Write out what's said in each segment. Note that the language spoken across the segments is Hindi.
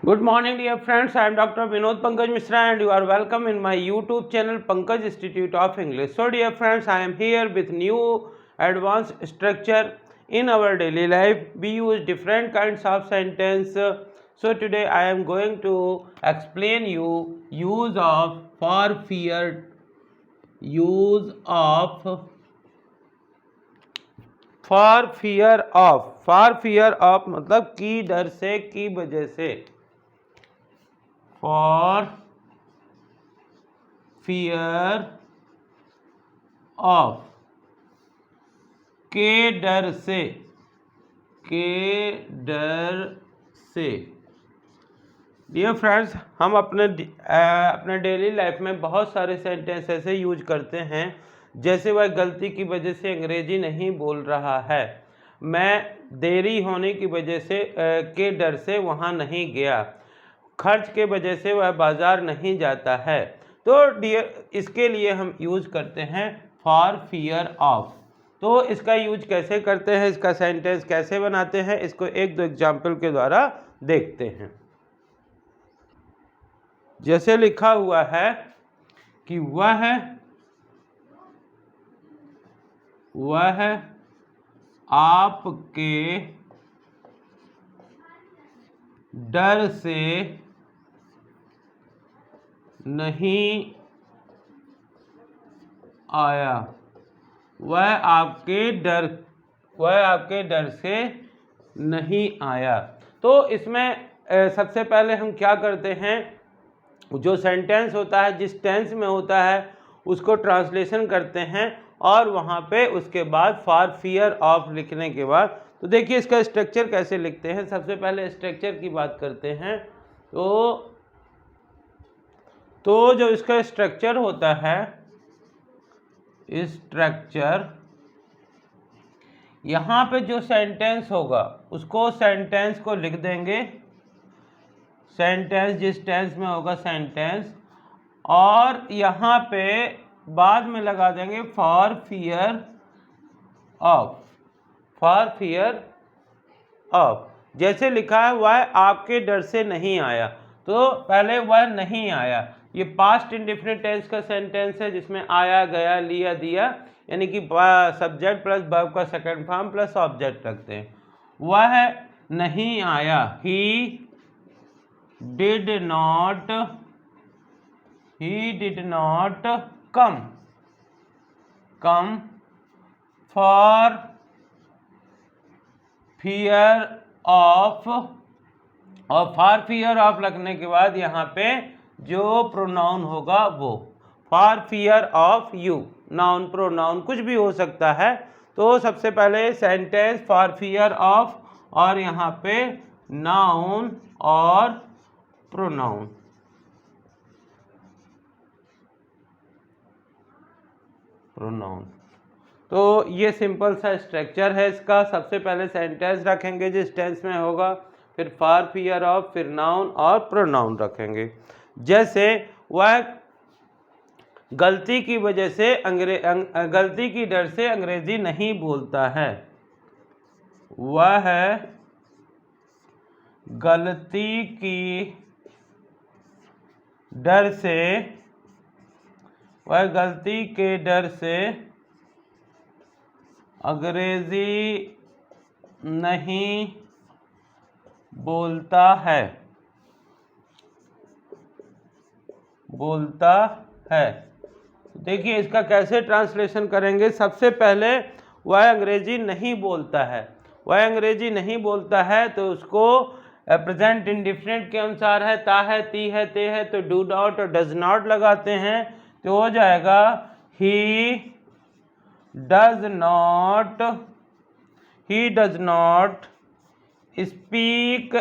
Good morning, dear friends. I am Dr. Vinod Pankaj Mishra, and you are welcome in my YouTube channel Pankaj Institute of English. So, dear friends, I am here with new advanced structure in our daily life. We use different kinds of sentence. So, today I am going to explain you use of for fear, use of for fear of मतलब की डर से, की वजह से, फॉर फियर ऑफ, के डर से, के डर से। डियर फ्रेंड्स, हम अपने डेली लाइफ में बहुत सारे सेंटेंस ऐसे यूज करते हैं, जैसे वह गलती की वजह से अंग्रेजी नहीं बोल रहा है, मैं देरी होने की वजह से के डर से वहाँ नहीं गया, खर्च के वजह से वह बाज़ार नहीं जाता है। तो डियर, इसके लिए हम यूज करते हैं फॉर फियर ऑफ। तो इसका यूज कैसे करते हैं, इसका सेंटेंस कैसे बनाते हैं, इसको एक दो एग्जाम्पल के द्वारा देखते हैं। जैसे लिखा हुआ है कि वह आपके डर से नहीं आया, वह आपके डर से नहीं आया। तो इसमें सबसे पहले हम क्या करते हैं, जो सेंटेंस होता है, जिस टेंस में होता है, उसको ट्रांसलेशन करते हैं और वहाँ पे उसके बाद फॉर फियर ऑफ लिखने के बाद, तो देखिए इसका स्ट्रक्चर कैसे लिखते हैं। सबसे पहले स्ट्रक्चर की बात करते हैं। तो जो इसका स्ट्रक्चर होता है, स्ट्रक्चर, यहाँ पे जो सेंटेंस होगा उसको, सेंटेंस को लिख देंगे, सेंटेंस जिस टेंस में होगा सेंटेंस, और यहाँ पे बाद में लगा देंगे for fear of, for fear of. जैसे लिखा है वह आपके डर से नहीं आया, तो पहले वह नहीं आया, ये पास्ट इंडेफिनिट टेंस का सेंटेंस है, जिसमें आया, गया, लिया, दिया, यानी कि सब्जेक्ट प्लस वर्ब का सेकंड फॉर्म प्लस ऑब्जेक्ट रखते हैं। वह नहीं आया, he did not come for fear of, और फॉर फियर ऑफ लगने के बाद यहाँ पे जो प्रोनाउन होगा वो for fear of you, noun pronoun कुछ भी हो सकता है। तो सबसे पहले सेंटेंस फॉर फियर ऑफ, और यहाँ पे नाउन और प्रोनाउन। तो ये सिंपल सा स्ट्रक्चर है इसका। सबसे पहले सेंटेंस रखेंगे जिस टेंस में होगा, फिर फॉर फियर ऑफ, फिर नाउन और प्रोनाउन रखेंगे। जैसे वह गलती की वजह से गलती की डर से अंग्रेजी नहीं बोलता है, वह गलती की डर से, वह गलती के डर से अंग्रेजी नहीं बोलता है, देखिए इसका कैसे ट्रांसलेशन करेंगे। सबसे पहले वह अंग्रेजी नहीं बोलता है, वह अंग्रेजी नहीं बोलता है, तो उसको प्रेजेंट इंडिफिनिट के अनुसार है, ता है, ती है, ते है, तो डू नॉट और डज नॉट लगाते हैं, तो हो जाएगा he does not speak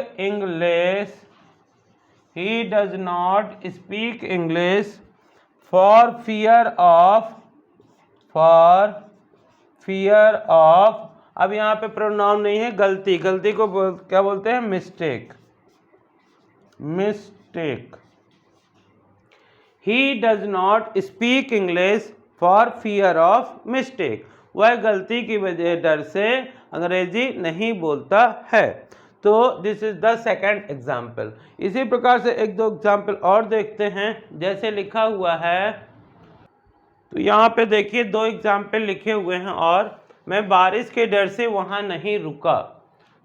English for fear of. अब यहाँ पे प्रोनाउन नहीं है, गलती को क्या बोलते हैं, mistake. He does not speak English for fear of mistake, वह गलती की वजह डर से अंग्रेजी नहीं बोलता है। तो this is the second example. इसी प्रकार से एक दो एग्जाम्पल और देखते हैं। जैसे लिखा हुआ है, तो यहाँ पे देखिए दो एग्जाम्पल लिखे हुए हैं, और मैं बारिश के डर से वहाँ नहीं रुका।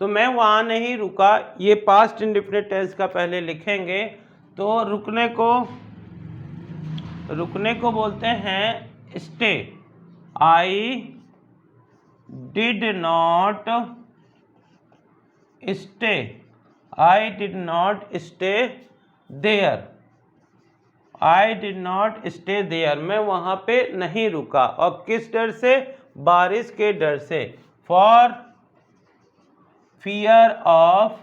तो मैं वहाँ नहीं रुका, ये पास्ट इंडेफिनिट टेंस का पहले लिखेंगे। तो रुकने को बोलते हैं stay. I did not stay, I did not stay there, I did not stay there, मैं वहाँ पे नहीं रुका। और किस डर से? बारिश के डर से। फॉर फियर ऑफ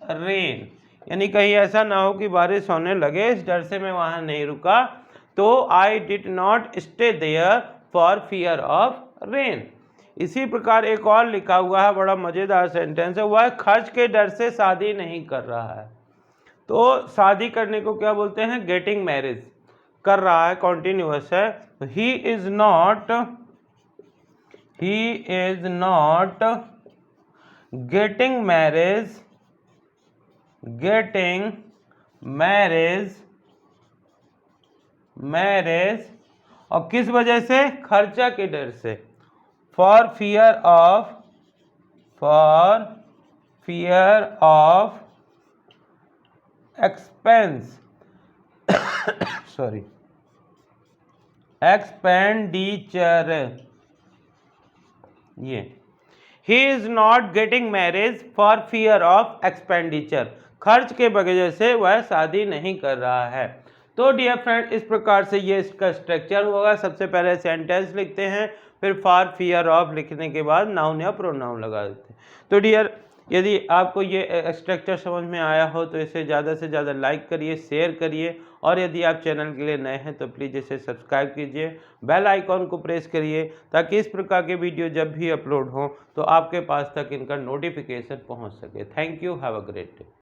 रेन, यानी कहीं ऐसा ना हो कि बारिश होने लगे, इस डर से मैं वहाँ नहीं रुका। तो I did not stay there for fear of rain. इसी प्रकार एक और लिखा हुआ है, बड़ा मज़ेदार सेंटेंस है, वह खर्च के डर से शादी नहीं कर रहा है। तो शादी करने को क्या बोलते हैं? Getting marriage. कर रहा है, कॉन्टिन्यूअस है। He is not getting marriage, और किस वजह से? खर्चा के डर से। For fear of expense expenditure. ये he is not getting marriage for fear of expenditure, खर्च के वजह से वह शादी नहीं कर रहा है। तो डियर फ्रेंड, इस प्रकार से ये इसका स्ट्रक्चर होगा। सबसे पहले सेंटेंस लिखते हैं, फिर फॉर फियर ऑफ लिखने के बाद नाउन या प्रोनाउन लगा देते हैं। तो डियर, यदि आपको ये स्ट्रक्चर समझ में आया हो तो इसे ज़्यादा से ज़्यादा लाइक करिए, शेयर करिए, और यदि आप चैनल के लिए नए हैं तो प्लीज़ इसे सब्सक्राइब कीजिए, बेल आइकॉन को प्रेस करिए, ताकि इस प्रकार के वीडियो जब भी अपलोड हों तो आपके पास तक इनका नोटिफिकेशन पहुंच सके। Thank you, have a great day.